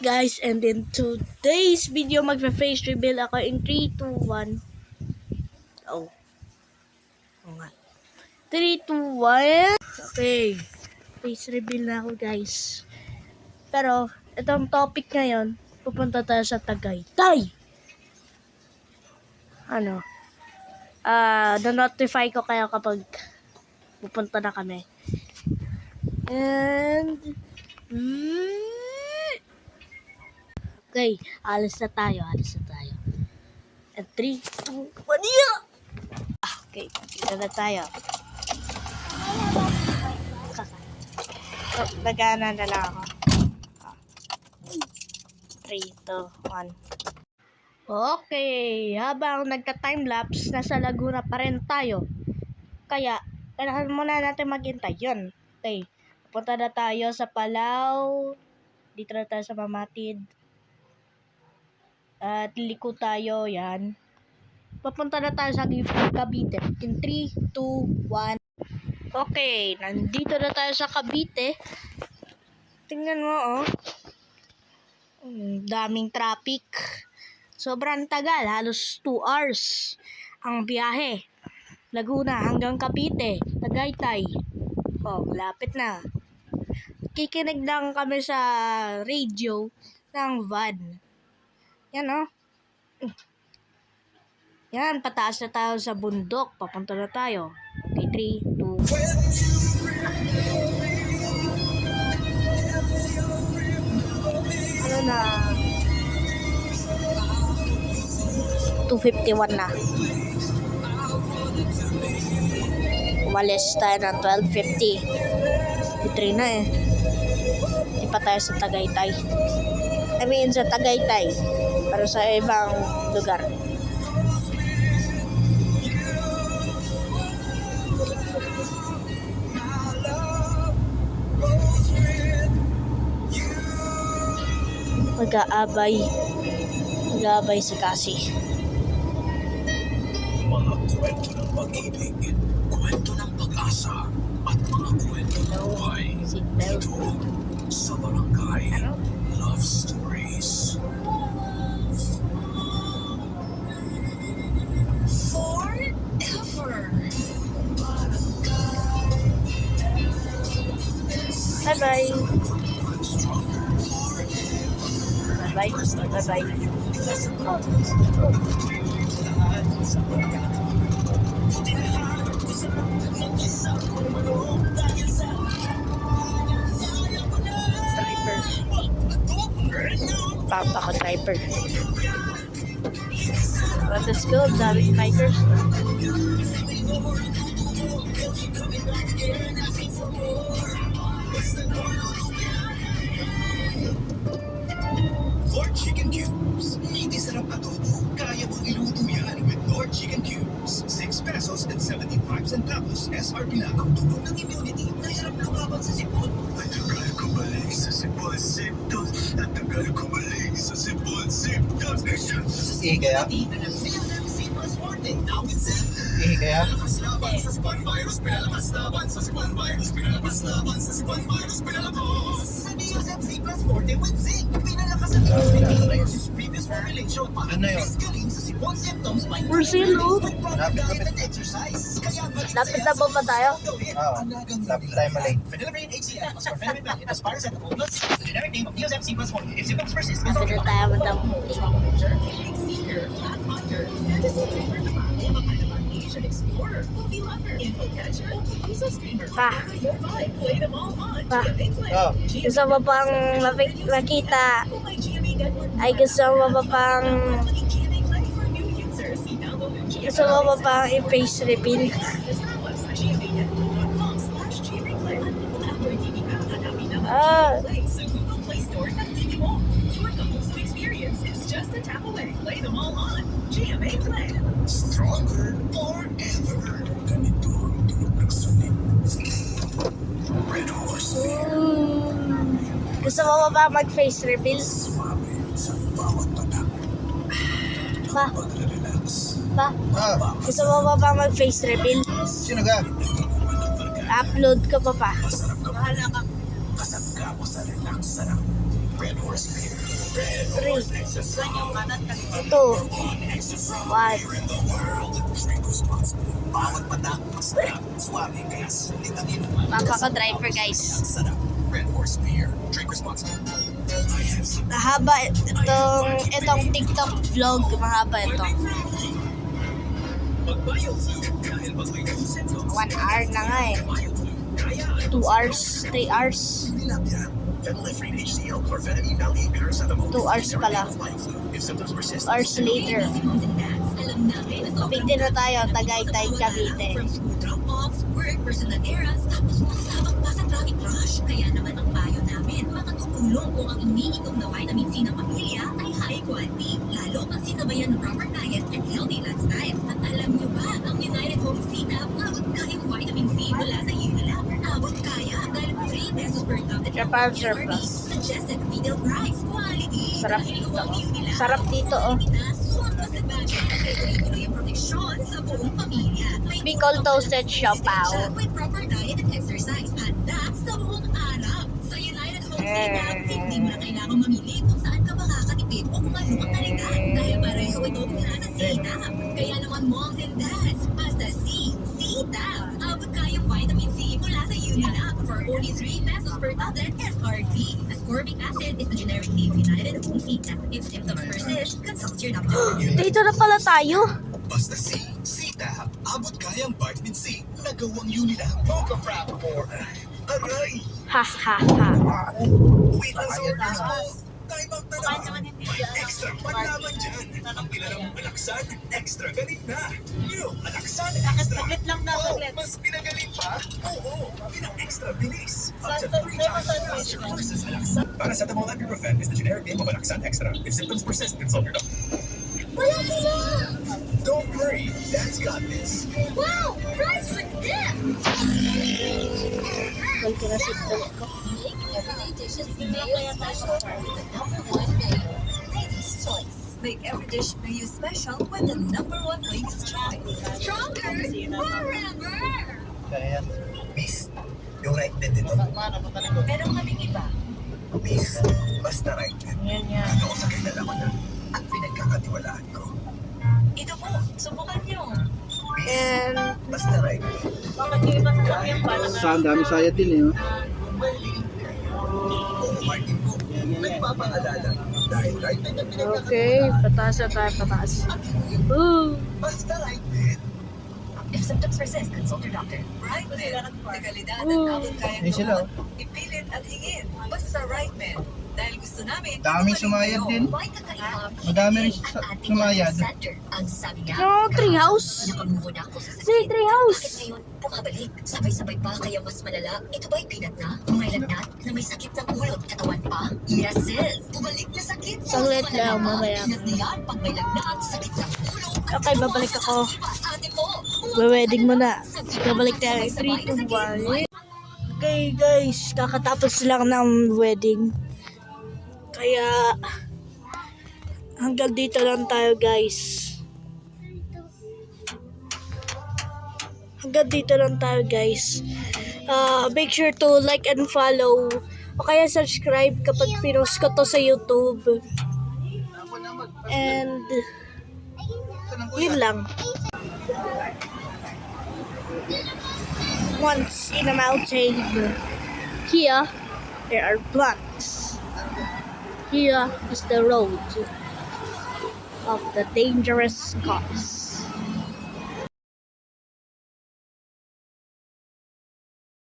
guys, and in today's video magfa-face reveal ako in 3, 2, 1. Oh. Oo nga. 3, 2, 1. Okay. Face reveal na ako guys. Pero itong topic ngayon, pupunta tayo sa Tagaytay. Na-notify ko kayo kapag pupunta na kami. And okay, alis na tayo. And 3, 2, 1, yeah! Okay, dito na tayo. Nagana na lang ako. 3, 2, 1. Okay, habang nagka-timelapse, nasa Laguna pa rin tayo. Kaya, kailangan muna natin maghintay. Yun. Okay, punta na tayo sa Palau. Dito na tayo sa Mamatid. At liko tayo, yan. Papunta na tayo sa Cavite. In 3, 2, 1. Okay, nandito na tayo sa Cavite. Tingnan mo, oh. Daming traffic. Sobrang tagal, halos 2 hours ang biyahe. Laguna hanggang Cavite, Tagaytay. Oh, malapit na. Kikinig lang kami sa radio ng van. Yan, oh. Yan, pataas na tayo sa bundok. Papunta na tayo. Okay, 3, 2. Ano na? 2:51 na. Umalis tayo ng 12:50. 3 na eh. Hindi pa tayo sa Tagaytay. I mean, sa Tagaytay. Pero sa ibang lugar. Mag-aabay si Cassie. Mga kwento ng pag-ibig, kwento ng pag-asa, at mga kwento ng buhay. Dito sa Barangay Love Stories. Forever. Bye-bye. Bye-bye. Papa ko driver. Let's go, daming bikers. Lord Chicken Cubes. Hindi sarap adobo. Kaya mong iluto yan with Lord Chicken Cubes. 6 pesos and 75 centavos SRP lang. Ang tulong ng immunity na hirap lumaban sa sipon. Natagal kumalik sa sipon symptoms. Natagal kumalik sa sipon symptoms. Ihi kaya? Ihi kaya? Sa sipon virus, pinalakas laban. Sa sipon virus, pinalakas laban. Sa sipon virus, pinalakas. Sa Neosep C plus Forte with zinc. Pinalakas ang previous formulation. Ano yun? Sa sipon symptoms by Marcelo. Lapit. Lapit na ba tayo? Oo. Lapit tayo malay. Phenylephrine HCl plus chlorpheniramine tablet plus paracetamol plus the generic name of Neosep C plus Forte. If symptoms persist, Lapit na tayo madam. Pa. Oh. Gusto mo pang makita? Ay, gusto mo ba pang i-face reveal? Stronger forever. Ganito ang tunog ng sulit. Red Horse Beer. Gusto mo ba mag-face reveal? Sumami sa bawat patak. Pa? Pagre-relax. Pa? Ah, Gusto mo ba mag-face reveal? sino ka? Upload ka pa pa. Masarap ka. Bahala ka. Kasag ka mo sa relax. Sarap. Red Horse Beer. 3, 2, 1. Bawat patak masarap, suwabe kaya sulit ang inuman. Papa ko driver, guys. Sarap, Red Horse Beer. Drink responsibly. Mahaba itong TikTok vlog. Mahaba ito. 1 hour na nga eh. 2 hours, 3 hours. 2 hours pala. 2 hours later. Kapite na tayo, Tagaytay, Cavite. Drop-offs, work, personal errands, tapos masasabak pa sa traffic rush. Kaya naman ang payo namin, makatutulong kung ang iniinom na vitamin C ng pamilya ay high quality. Lalo pag sinabayan ng proper diet and healthy lifestyle. At alam nyo ba, ang United Home C-Tab, abot kayang vitamin C mula sa Unilab. Abot kaya dahil 3 pesos per tablet Japan ng surplus. suggested retail price. Quality. Sarap Dahil dito, ang oh. Unilab, Sarap dito, oh. pinasuwag pa sa budget. Kaya tuloy-tuloy ang proteksyon sa buong pamilya. May Bicol Toasted Siopaw. with proper diet and exercise. Handa sa buong araw. Sa United Home C-Tab, hindi mo na kailangang mamili kung saan ka makakatipid o kung ano ang kalidad. Dahil pareho ito mula sa C-Tab. Kaya naman moms and dads, basta C-Tab. Abot kayong vitamin C mula sa Unilab for only 3 pesos per tablet SRP. Ascorbic acid is the generic name of United Home C-Tab. If symptoms persist, consult your doctor. Dito na pala tayo. Basta C-Tab. Abot kayang vitamin C. Nagawang Unilab. Mocha Frap or aray. Ha ha ha. Wait lang sa orders mo. Time out na naman. May extra panlaban dyan. Ang kilalang Alaksan, extra galit na. New Alaksan Extra. Saglit lang na, Oh, saglit. mas pinagaling pa? Oo, pinang-extra bilis. Up to 3 times faster versus Alaksan. Paracetamol ibuprofen is the generic name of Alaksan Extra. If symptoms persist, consult your doctor. Wala sila! Don't worry, Dad's got this. Wow! Fries with dip! Wait ko na seatbelt ko. Make everyday dishes mayo special with the #1 mayo. Ladies' choice. Make every dish mayo special with the #1 ladies' choice. Stronger forever! Kaya yan. Miss, yung right din dito. Meron kaming iba. Miss, basta right din. Ano sa kilala ko na at pinagkakatiwalaan ko. Ito po, subukan nyo. Miss, And basta right din. Bakit yung iba sa sakyan pa na Saan dami sayad din eh. Oh. Oo, Martin ko. Nagpapaalala dahil right din ang okay, pataas na tayo, pataas. Ooh. Basta right din. If symptoms persist, consult your doctor. Right man. Dekalidad at abot kayang Ayun sila, oh. Ipilit at hingin. Basta right man. Dahil gusto namin. Daming sumayad din. Madami rin sumayad. Ang sabi niya, No, treehouse. nakamove na ako sa Si treehouse. Bakit ngayon, bumabalik? Sabay-sabay pa kaya mas malala. Ito ba'y pinat na? May lagnat na may sakit ng ulo at katawan pa? Yes, sis. Bumalik na sakit. Saglit lang, mamaya. Pinat na yan pag may lagnat, sakit ng ulo. at Okay, babalik ako. ate mo. Wedding mo na. Babalik tayo. 3, 2, 1. Okay guys, kakatapos lang ng wedding. Kaya hanggang dito lang tayo guys. Hanggang dito lang tayo guys. Make sure to like and follow. O kaya subscribe kapag pinost ko to sa YouTube. And yun lang. Once in a mountain, here there are plants. Here is the road of the dangerous cars.